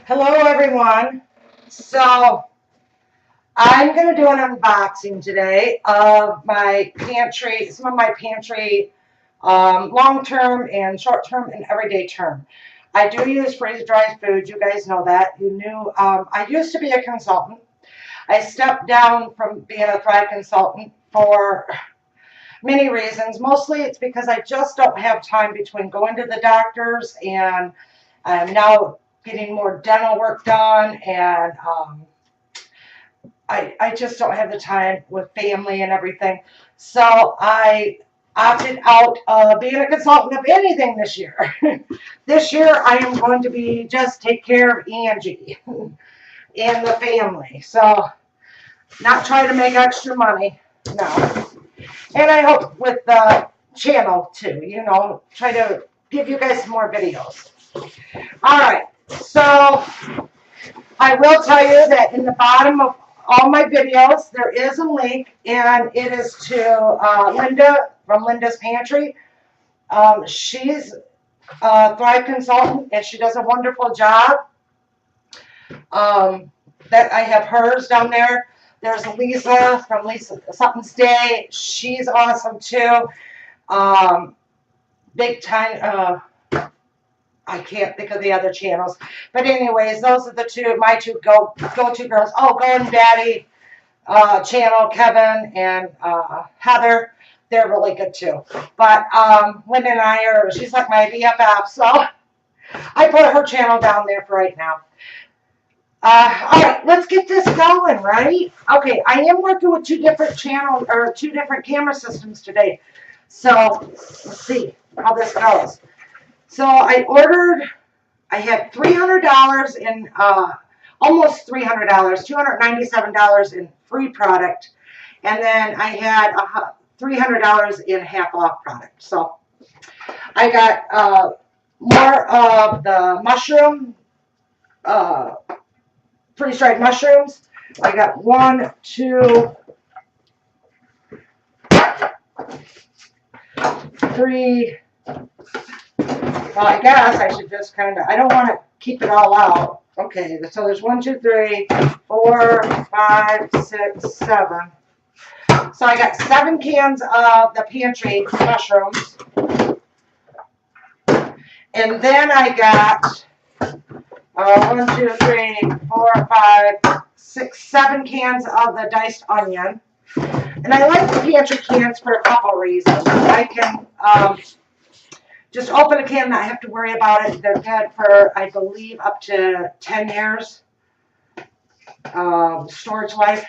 Hello everyone. So I'm going to do an unboxing today of my pantry, some of my pantry long-term and short-term and everyday term. I do use freeze-dried food. You guys know that. You knew I used to be a consultant. I stepped down from being a Thrive consultant for many reasons. Mostly it's because I just don't have time between going to the doctors and I'm now getting more dental work done, and I just don't have the time with family and everything. So I opted out of being a consultant of anything this year. This year I am going to be just take care of Angie and the family. So not try to make extra money, no. And I hope with the channel too, try to give you guys some more videos. All right, so I will tell you that in the bottom of all my videos, there is a link, and it is to Linda from Linda's Pantry. She's a Thrive consultant, and she does a wonderful job. That I have hers down there. There's Lisa from Lisa Something's Day. She's awesome too. Big time. I can't think of the other channels, but anyways, those are my two go-to girls. Oh, Golden Daddy channel, Kevin and Heather, they're really good too. But Linda and she's like my BFF, so I put her channel down there for right now. All right, let's get this going, right? Okay, I am working with two different camera systems today, so let's see how this goes. So I had $300 in, almost $300, $297 in free product. And then I had $300 in half off product. So I got more of the mushroom, freeze-dried mushrooms. I got 1, 2, 3, well, I guess I should just I don't want to keep it all out. Okay, so there's 1, 2, 3, 4, 5, 6, 7. So I got 7 cans of the pantry mushrooms. And then I got 1, 2, 3, 4, 5, 6, 7 cans of the diced onion. And I like the pantry cans for a couple reasons. I can just open a can, not have to worry about it. They're good for, I believe, up to 10 years storage life,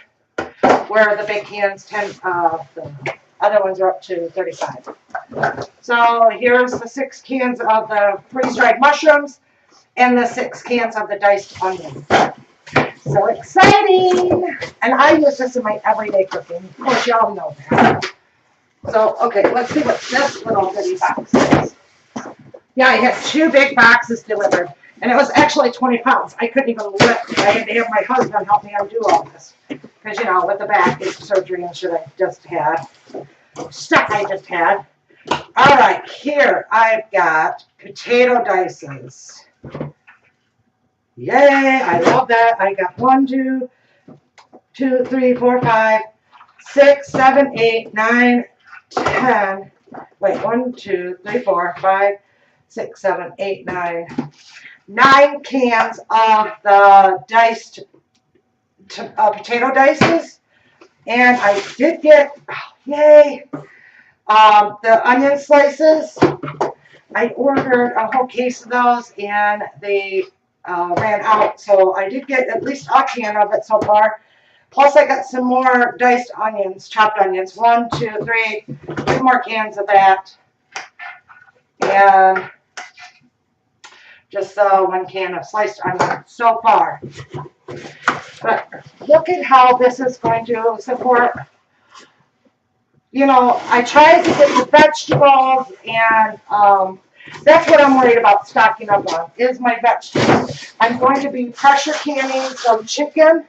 where the big cans, the other ones are up to 35. So here's the 6 cans of the freeze-dried mushrooms and the 6 cans of the diced onion. So exciting! And I use this in my everyday cooking. Of course, y'all know that. So, okay, let's see what this little bitty box is. Yeah, I had 2 big boxes delivered, and it was actually 20 pounds. I couldn't even lift it. I had to have my husband help me undo all this. Because, with the back surgery and shit I just had. Stuff I just had. All right, here I've got potato dices. Yay, I love that. I got 1, 2, 3, 4, 5, 6, 7, 8, 9, 10. Wait, 1, 2, 3, 4, 5, 6, 7, 8, 9. 9 cans of the diced potato dices. And I did get, yay, the onion slices. I ordered a whole case of those, and they ran out. So I did get at least a can of it so far. Plus I got some more diced onions, chopped onions. 1, 2, 3, 2 more cans of that. And just 1 can of sliced onion so far. But look at how this is going to support. I tried to get the vegetables, and that's what I'm worried about stocking up on, is my vegetables. I'm going to be pressure canning some chicken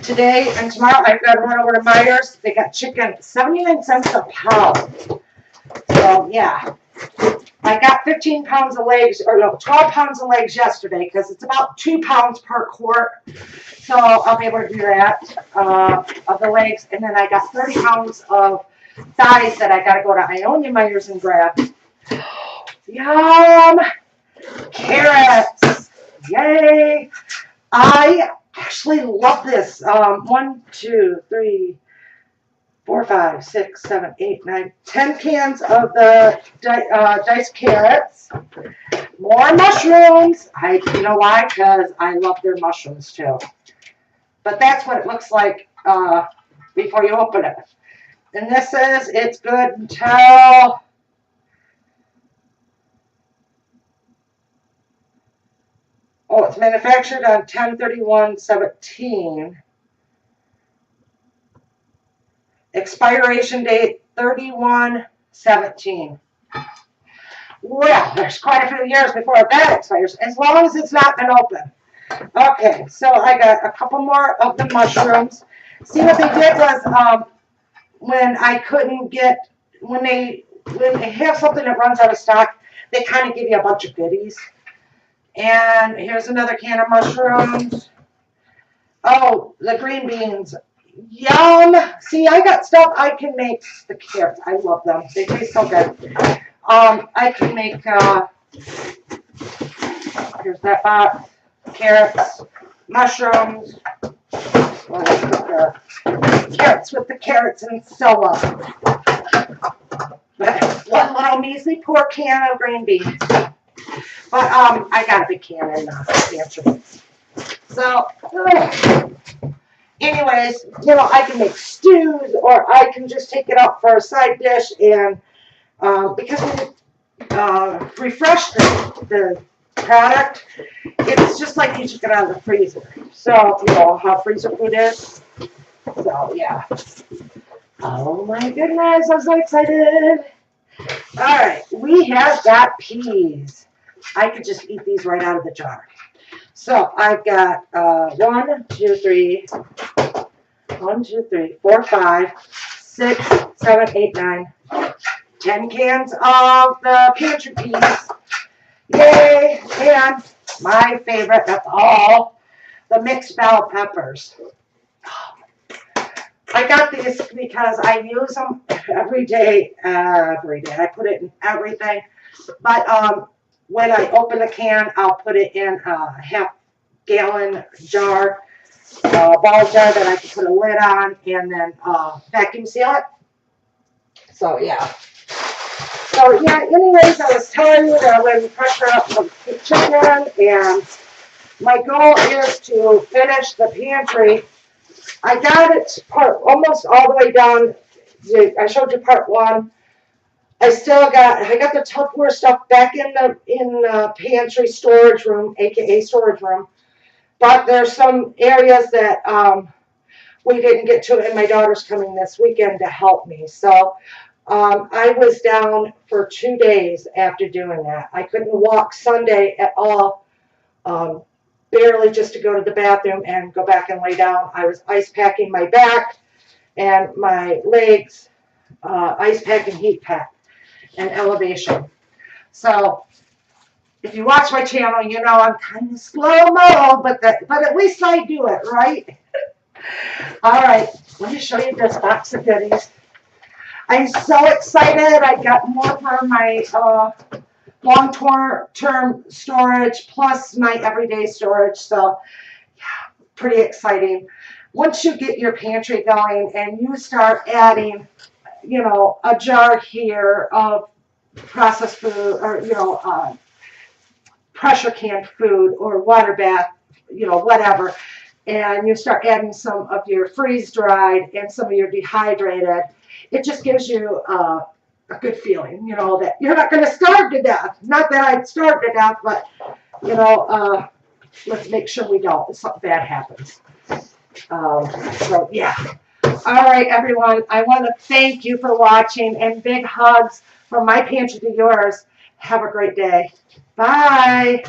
today and tomorrow. I've got to run over to Myers. They got chicken 79 cents a pound. So, yeah. I got 15 pounds of legs, or no, 12 pounds of legs yesterday because it's about 2 pounds per quart. So I'll be able to do that of the legs. And then I got 30 pounds of thighs that I got to go to Ionia Myers and grab. Yum! Carrots! Yay! I actually love this. 1, 2, 3, 4, 5, 6, 7, 8, 9, 10 cans of the diced carrots. More mushrooms. You know why? Because I love their mushrooms too. But that's what it looks like before you open it. And this is, it's good until it's manufactured on 10/31/17. Expiration date 31/17. Well, there's quite a few years before that expires, as long as it's not been open. Okay, so I got a couple more of the mushrooms. See, what they did was when I couldn't get, when they have something that runs out of stock, they kind of give you a bunch of goodies. And here's another can of mushrooms. Oh, the green beans. Yum! See, I got stuff I can make. The carrots, I love them. They taste so good. I can make, here's that box. Carrots, mushrooms. Carrots with the carrots and so on. One little measly poor can of green beans. But I got a big can in the pantry. So, anyways, I can make stews, or I can just take it out for a side dish, and because we refresh the product, it's just like you took it out of the freezer. So, how freezer food is. So, yeah. Oh my goodness, I'm so excited. All right, we have got peas. I could just eat these right out of the jar. So I've got 1, 2, 3, 4, 5, 6, 7, 8, 9, 10 cans of the pantry peas. Yay! And my favorite of all, the mixed bell peppers. I got these because I use them every day. I put it in everything. But when I open the can, I'll put it in a half-gallon jar, ball jar that I can put a lid on, and then vacuum seal it. So, yeah. So, yeah, anyways, I was telling you that I'm going to pressure up the chicken, and my goal is to finish the pantry. I got it almost all the way down. I showed you part 1. I got the Tupperware stuff back in the pantry storage room, aka storage room. But there's some areas that we didn't get to, and my daughter's coming this weekend to help me. So I was down for 2 days after doing that. I couldn't walk Sunday at all. Barely just to go to the bathroom and go back and lay down. I was ice packing my back and my legs, ice pack and heat pack and elevation. So if you watch my channel, you know I'm kind of slow-mo, but at least I do it, right? All right, let me show you this box of goodies. I'm so excited. I got more for my long-term storage plus my everyday storage. So, yeah, pretty exciting. Once you get your pantry going and you start adding, a jar here of processed food, or, pressure canned food or water bath, whatever, and you start adding some of your freeze-dried and some of your dehydrated, it just gives you a good feeling, that you're not going to starve to death. Not that I'd starve to death, but, let's make sure we don't. If something bad happens. So, yeah. All right, everyone. I want to thank you for watching, and big hugs from my pantry to yours. Have a great day. Bye.